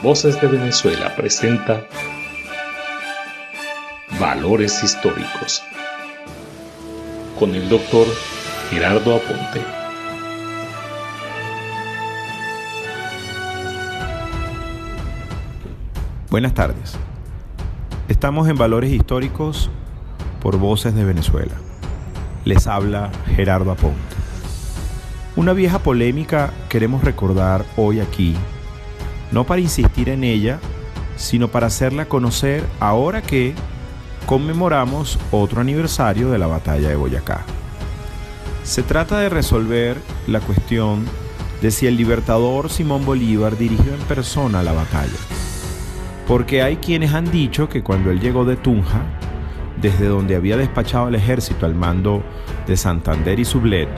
Voces de Venezuela presenta Valores Históricos con el doctor Gerardo Aponte. Buenas tardes. Estamos en Valores Históricos por Voces de Venezuela. Les habla Gerardo Aponte. Una vieja polémica queremos recordar hoy aquí, no para insistir en ella, sino para hacerla conocer ahora que conmemoramos otro aniversario de la Batalla de Boyacá. Se trata de resolver la cuestión de si el libertador Simón Bolívar dirigió en persona la batalla. Porque hay quienes han dicho que cuando él llegó de Tunja, desde donde había despachado al ejército al mando de Santander y Sublet,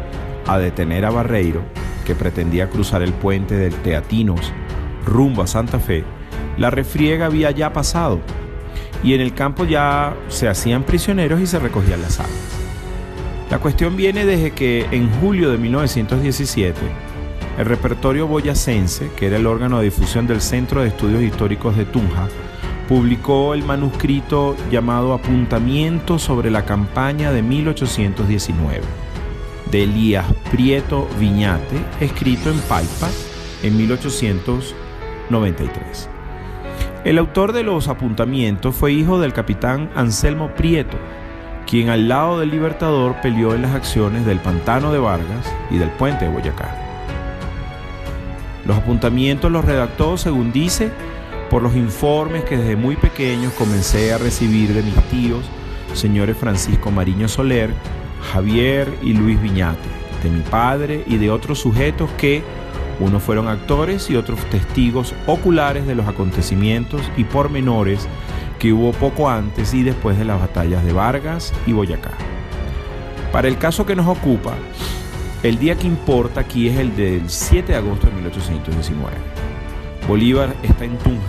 a detener a Barreiro, que pretendía cruzar el puente del Teatinos rumbo a Santa Fe, la refriega había ya pasado y en el campo ya se hacían prisioneros y se recogían las armas. La cuestión viene desde que en julio de 1917 el repertorio boyacense, que era el órgano de difusión del Centro de Estudios Históricos de Tunja, publicó el manuscrito llamado Apuntamiento sobre la campaña de 1819 de Elías Prieto Viñate, escrito en Paipa en 1893. El autor de los apuntamientos fue hijo del capitán Anselmo Prieto, quien al lado del Libertador peleó en las acciones del Pantano de Vargas y del Puente de Boyacá. Los apuntamientos los redactó, según dice, por los informes que desde muy pequeños comencé a recibir de mis tíos, señores Francisco Mariño Soler, Javier y Luis Viñate, de mi padre y de otros sujetos que, unos fueron actores y otros testigos oculares de los acontecimientos y pormenores que hubo poco antes y después de las batallas de Vargas y Boyacá. Para el caso que nos ocupa, el día que importa aquí es el del 7 de agosto de 1819. Bolívar está en Tunja.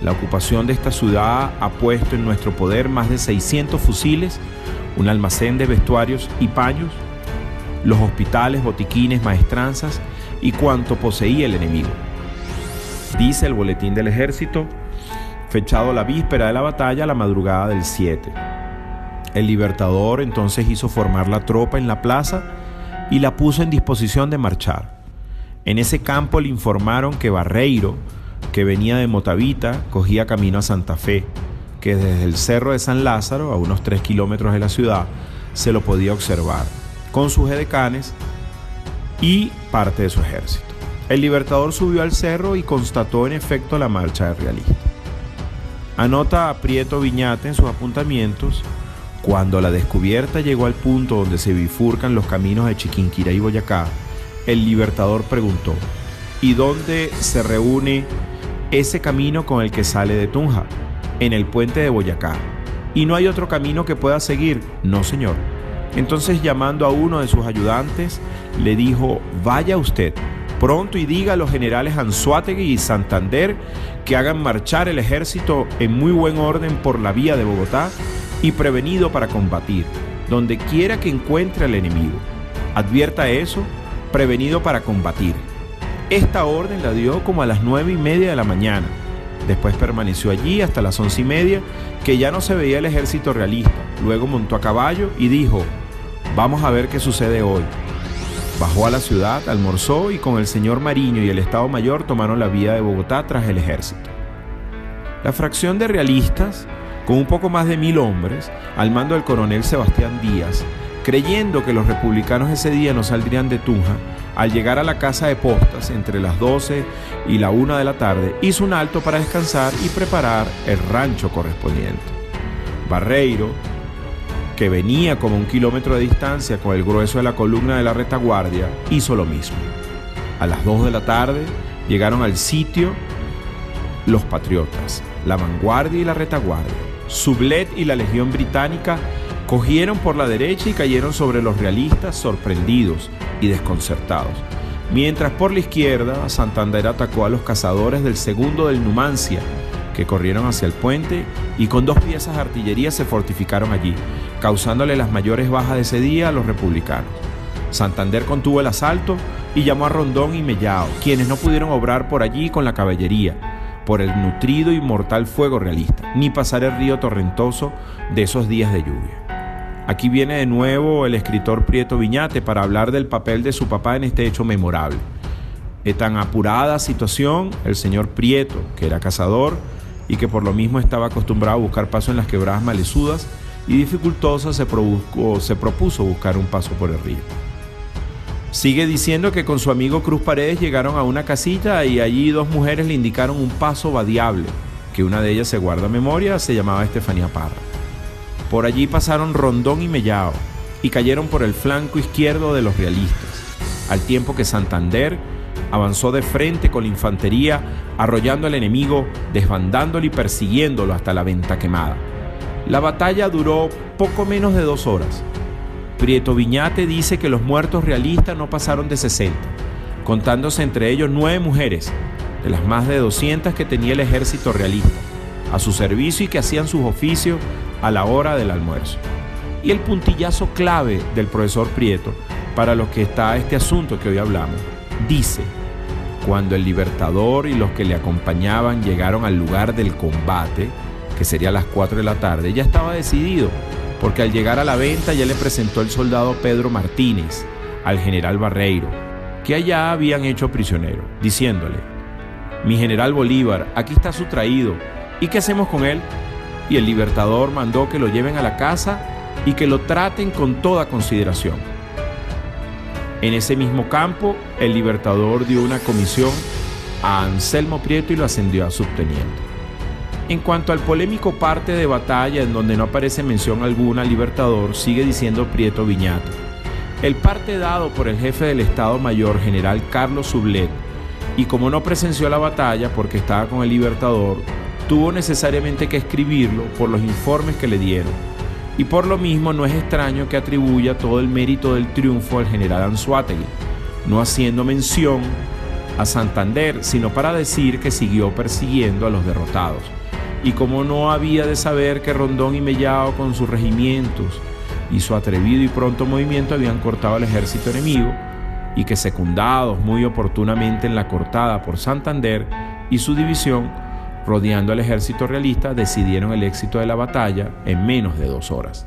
La ocupación de esta ciudad ha puesto en nuestro poder más de 600 fusiles, un almacén de vestuarios y paños, los hospitales, botiquines, maestranzas y cuanto poseía el enemigo. Dice el boletín del ejército, fechado la víspera de la batalla, la madrugada del 7. El Libertador entonces hizo formar la tropa en la plaza y la puso en disposición de marchar. En ese campo le informaron que Barreiro, que venía de Motavita, cogía camino a Santa Fe, que desde el cerro de San Lázaro, a unos 3 kilómetros de la ciudad, se lo podía observar, con sus edecanes y parte de su ejército. El Libertador subió al cerro y constató en efecto la marcha de realistas. Anota a Prieto Viñate en sus apuntamientos: cuando la descubierta llegó al punto donde se bifurcan los caminos de Chiquinquirá y Boyacá, el Libertador preguntó: ¿y dónde se reúne ese camino con el que sale de Tunja? En el puente de Boyacá. ¿Y no hay otro camino que pueda seguir? No, señor. Entonces, llamando a uno de sus ayudantes, le dijo: vaya usted pronto y diga a los generales Anzoátegui y Santander que hagan marchar el ejército en muy buen orden por la vía de Bogotá y prevenido para combatir, donde quiera que encuentre al enemigo. Advierta eso, prevenido para combatir. Esta orden la dio como a las 9:30 de la mañana. Después permaneció allí hasta las 11:30, que ya no se veía el ejército realista. Luego montó a caballo y dijo: vamos a ver qué sucede hoy. Bajó a la ciudad, almorzó y con el señor Mariño y el Estado Mayor tomaron la vía de Bogotá tras el ejército. La fracción de realistas, con un poco más de 1,000 hombres, al mando del coronel Sebastián Díaz, creyendo que los republicanos ese día no saldrían de Tunja, al llegar a la casa de postas entre las 12 y la 1 de la tarde, hizo un alto para descansar y preparar el rancho correspondiente. Barreiro, que venía como 1 kilómetro de distancia con el grueso de la columna de la retaguardia, hizo lo mismo. A las 2 de la tarde llegaron al sitio los patriotas, la vanguardia y la retaguardia. Sublet y la Legión Británica cogieron por la derecha y cayeron sobre los realistas sorprendidos y desconcertados, mientras por la izquierda Santander atacó a los cazadores del segundo del Numancia, que corrieron hacia el puente y con 2 piezas de artillería se fortificaron allí, causándole las mayores bajas de ese día a los republicanos. Santander contuvo el asalto, y llamó a Rondón y Mellao, quienes no pudieron obrar por allí con la caballería, por el nutrido y mortal fuego realista, ni pasar el río torrentoso de esos días de lluvia. Aquí viene de nuevo el escritor Prieto Viñate para hablar del papel de su papá en este hecho memorable. En tan apurada situación, el señor Prieto, que era cazador y que por lo mismo estaba acostumbrado a buscar paso en las quebradas malesudas y dificultosas, se propuso buscar un paso por el río. Sigue diciendo que con su amigo Cruz Paredes llegaron a una casita y allí dos mujeres le indicaron un paso vadiable, que una de ellas se guarda memoria, se llamaba Estefanía Parra. Por allí pasaron Rondón y Mellao y cayeron por el flanco izquierdo de los realistas, al tiempo que Santander avanzó de frente con la infantería, arrollando al enemigo, desbandándolo y persiguiéndolo hasta la Venta Quemada. La batalla duró poco menos de 2 horas. Prieto Viñate dice que los muertos realistas no pasaron de 60, contándose entre ellos 9 mujeres, de las más de 200 que tenía el ejército realista, a su servicio y que hacían sus oficios a la hora del almuerzo. Y el puntillazo clave del profesor Prieto, para los que está este asunto que hoy hablamos, dice: cuando el Libertador y los que le acompañaban llegaron al lugar del combate, que sería a las 4 de la tarde, ya estaba decidido, porque al llegar a la venta ya le presentó el soldado Pedro Martínez al general Barreiro, que allá habían hecho prisionero, diciéndole: mi general Bolívar, aquí está su traído, ¿y qué hacemos con él? Y el Libertador mandó que lo lleven a la casa y que lo traten con toda consideración. En ese mismo campo, el Libertador dio una comisión a Anselmo Prieto y lo ascendió a subteniente. En cuanto al polémico parte de batalla en donde no aparece mención alguna al Libertador, sigue diciendo Prieto Viñate: el parte dado por el jefe del Estado Mayor, general Carlos Sublet, y como no presenció la batalla porque estaba con el Libertador, tuvo necesariamente que escribirlo por los informes que le dieron, y por lo mismo no es extraño que atribuya todo el mérito del triunfo al general Anzoátegui, no haciendo mención a Santander, sino para decir que siguió persiguiendo a los derrotados. Y como no había de saber que Rondón y Mellao con sus regimientos y su atrevido y pronto movimiento habían cortado al ejército enemigo, y que secundados muy oportunamente en la cortada por Santander y su división, rodeando al ejército realista, decidieron el éxito de la batalla en menos de 2 horas.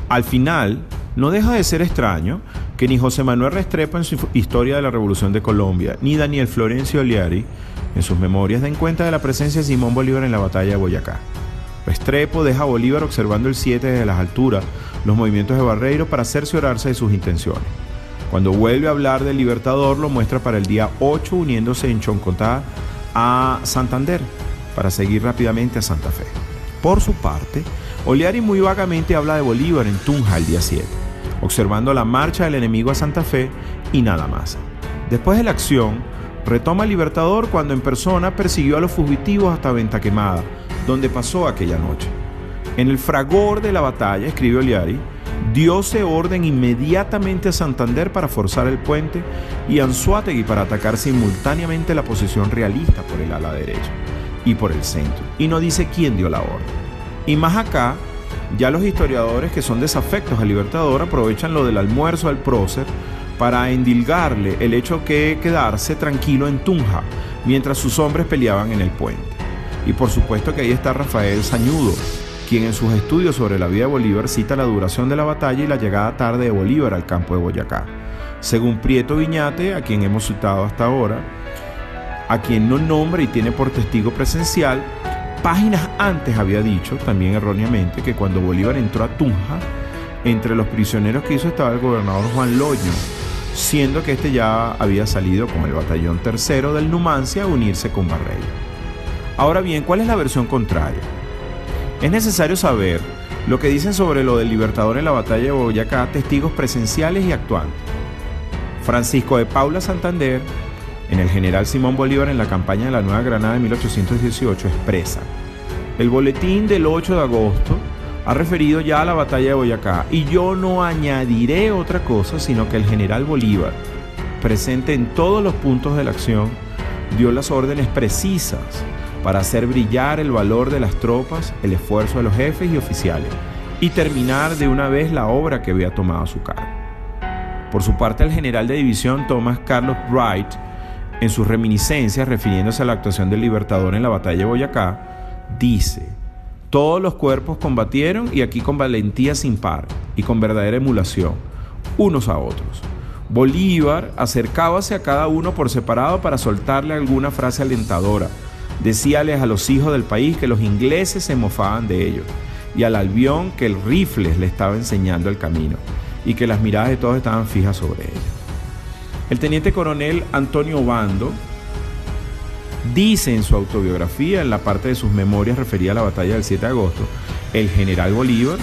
Al final, no deja de ser extraño que ni José Manuel Restrepo en su Historia de la Revolución de Colombia, ni Daniel Florencio Oliari en sus memorias den cuenta de la presencia de Simón Bolívar en la batalla de Boyacá. Restrepo deja a Bolívar observando el 7 desde las alturas, los movimientos de Barreiro para cerciorarse de sus intenciones. Cuando vuelve a hablar del Libertador, lo muestra para el día 8 uniéndose en Choncotá a Santander para seguir rápidamente a Santa Fe. Por su parte, Oliari muy vagamente habla de Bolívar en Tunja el día 7, observando la marcha del enemigo a Santa Fe y nada más. Después de la acción, retoma el Libertador cuando en persona persiguió a los fugitivos hasta Venta Quemada, donde pasó aquella noche. En el fragor de la batalla, escribe Oliari, dióse orden inmediatamente a Santander para forzar el puente y a Anzoátegui para atacar simultáneamente la posición realista por el ala derecha y por el centro, y no dice quién dio la orden. Y más acá, ya los historiadores que son desafectos al Libertador aprovechan lo del almuerzo del prócer para endilgarle el hecho que quedarse tranquilo en Tunja mientras sus hombres peleaban en el puente. Y por supuesto que ahí está Rafael Sañudo, quien en sus estudios sobre la vida de Bolívar cita la duración de la batalla y la llegada tarde de Bolívar al campo de Boyacá. Según Prieto Viñate, a quien hemos citado hasta ahora, a quien no nombra y tiene por testigo presencial, páginas antes había dicho, también erróneamente, que cuando Bolívar entró a Tunja, entre los prisioneros que hizo estaba el gobernador Juan Loño, siendo que este ya había salido con el batallón tercero del Numancia a unirse con Barreiro. Ahora bien, ¿cuál es la versión contraria? Es necesario saber lo que dicen sobre lo del Libertador en la batalla de Boyacá testigos presenciales y actuantes. Francisco de Paula Santander, en el general Simón Bolívar en la campaña de la Nueva Granada de 1818, expresa: el boletín del 8 de agosto ha referido ya a la batalla de Boyacá, y yo no añadiré otra cosa sino que el general Bolívar, presente en todos los puntos de la acción, dio las órdenes precisas para hacer brillar el valor de las tropas, el esfuerzo de los jefes y oficiales, y terminar de una vez la obra que había tomado a su cargo. Por su parte, el general de división Thomas Carlos Wright, en sus reminiscencias refiriéndose a la actuación del Libertador en la batalla de Boyacá, dice: todos los cuerpos combatieron y aquí con valentía sin par y con verdadera emulación, unos a otros. Bolívar acercábase a cada uno por separado para soltarle alguna frase alentadora. Decíales a los hijos del país que los ingleses se mofaban de ellos y al Albión que el rifle le estaba enseñando el camino y que las miradas de todos estaban fijas sobre ellos. El teniente coronel Antonio Bando dice en su autobiografía, en la parte de sus memorias referida a la batalla del 7 de agosto, el general Bolívar,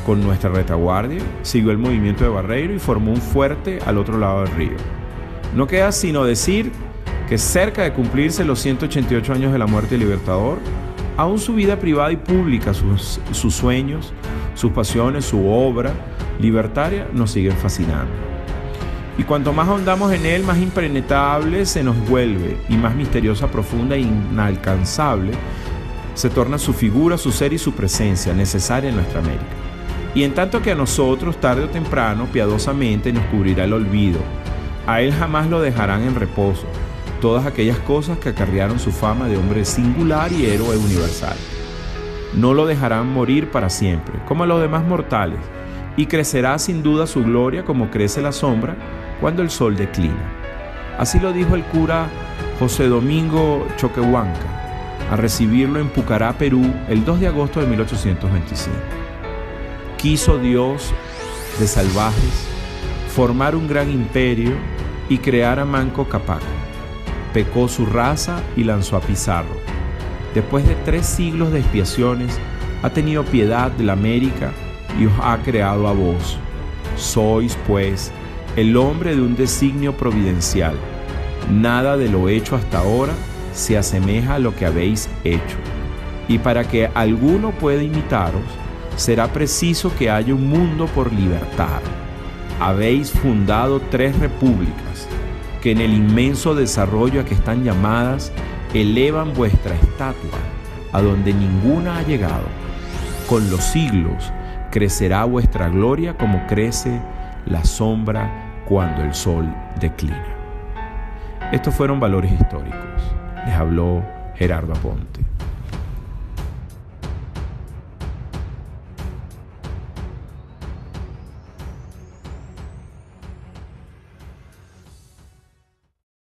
con nuestra retaguardia, siguió el movimiento de Barreiro y formó un fuerte al otro lado del río. No queda sino decir que cerca de cumplirse los 188 años de la muerte del Libertador, aún su vida privada y pública, sus sueños, sus pasiones, su obra libertaria nos siguen fascinando. Y cuanto más ahondamos en él, más impenetrable se nos vuelve y más misteriosa, profunda e inalcanzable se torna su figura, su ser y su presencia necesaria en nuestra América. Y en tanto que a nosotros, tarde o temprano, piadosamente nos cubrirá el olvido, a él jamás lo dejarán en reposo todas aquellas cosas que acarrearon su fama de hombre singular y héroe universal. No lo dejarán morir para siempre, como a los demás mortales, y crecerá sin duda su gloria como crece la sombra cuando el sol declina. Así lo dijo el cura José Domingo Choquehuanca a recibirlo en Pucará, Perú, el 2 de agosto de 1825. Quiso Dios de salvajes formar un gran imperio y crear a Manco Cápac. Pecó su raza y lanzó a Pizarro. Después de 3 siglos de expiaciones, ha tenido piedad de la América y os ha creado a vos. Sois, pues, el hombre de un designio providencial. Nada de lo hecho hasta ahora se asemeja a lo que habéis hecho. Y para que alguno pueda imitaros, será preciso que haya un mundo por libertar. Habéis fundado 3 repúblicas, que en el inmenso desarrollo a que están llamadas, elevan vuestra estatua, a donde ninguna ha llegado. Con los siglos crecerá vuestra gloria como crece la sombra cuando el sol declina. Estos fueron Valores Históricos. Les habló Gerardo Aponte.